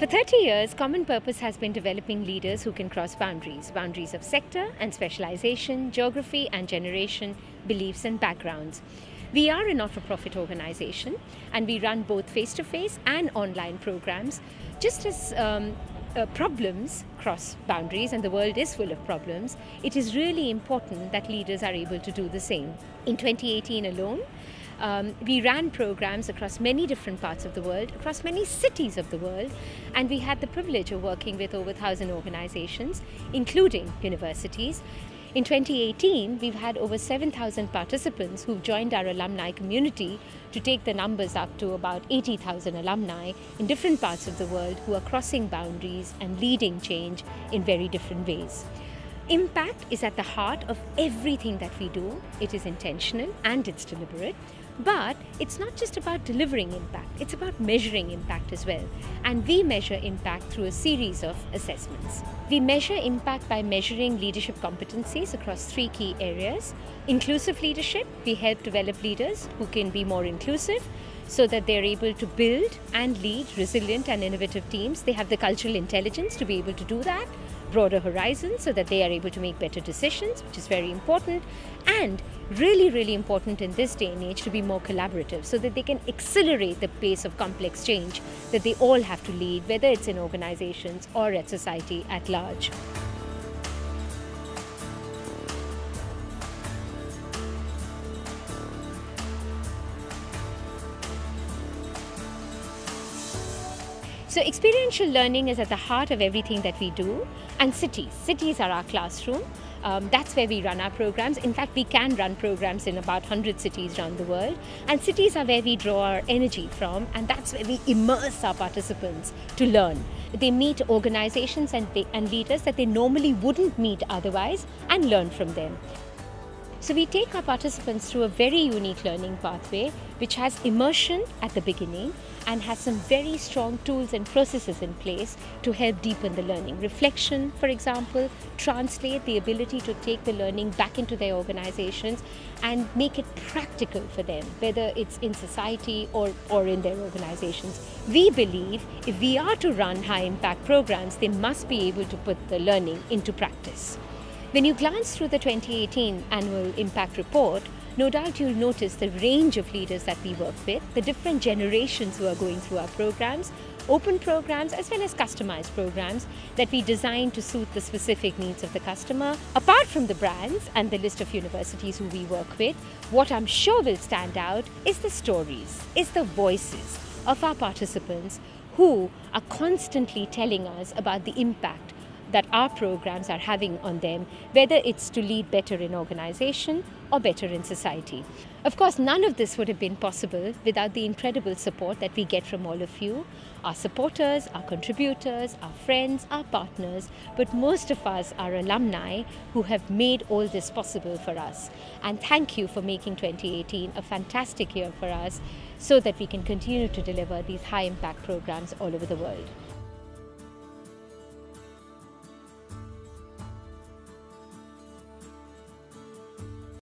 For 30 years, Common Purpose has been developing leaders who can cross boundaries of sector and specialization, geography and generation, beliefs and backgrounds. We are a not-for-profit organization and we run both face-to-face and online programs. Just as problems cross boundaries and the world is full of problems, it is really important that leaders are able to do the same. In 2018 alone, we ran programs across many different parts of the world, across many cities of the world, and we had the privilege of working with over 1,000 organizations, including universities. In 2018, we've had over 7,000 participants who've joined our alumni community to take the numbers up to about 80,000 alumni in different parts of the world who are crossing boundaries and leading change in very different ways. Impact is at the heart of everything that we do. It is intentional and it's deliberate. But it's not just about delivering impact, it's about measuring impact as well. And we measure impact through a series of assessments. We measure impact by measuring leadership competencies across 3 key areas. Inclusive leadership, we help develop leaders who can be more inclusive so that they're able to build and lead resilient and innovative teams. They have the cultural intelligence to be able to do that. Broader horizons so that they are able to make better decisions, which is very important, and really important in this day and age to be more collaborative so that they can accelerate the pace of complex change that they all have to lead, whether it's in organizations or at society at large. So experiential learning is at the heart of everything that we do, and cities are our classroom. That's where we run our programs. In fact, we can run programs in about 100 cities around the world, and cities are where we draw our energy from, and that's where we immerse our participants to learn. They meet organizations and leaders that they normally wouldn't meet otherwise and learn from them. So we take our participants through a very unique learning pathway which has immersion at the beginning and has some very strong tools and processes in place to help deepen the learning. Reflection, for example, translate the ability to take the learning back into their organizations and make it practical for them, whether it's in society or in their organizations. We believe if we are to run high impact programs, they must be able to put the learning into practice. When you glance through the 2018 Annual Impact Report, no doubt you'll notice the range of leaders that we work with, the different generations who are going through our programs, open programs as well as customized programs that we design to suit the specific needs of the customer. Apart from the brands and the list of universities who we work with, what I'm sure will stand out is the stories, is the voices of our participants who are constantly telling us about the impact that our programs are having on them, whether it's to lead better in organization or better in society. Of course, none of this would have been possible without the incredible support that we get from all of you, our supporters, our contributors, our friends, our partners, but most of us are alumni who have made all this possible for us. And thank you for making 2018 a fantastic year for us so that we can continue to deliver these high impact programs all over the world.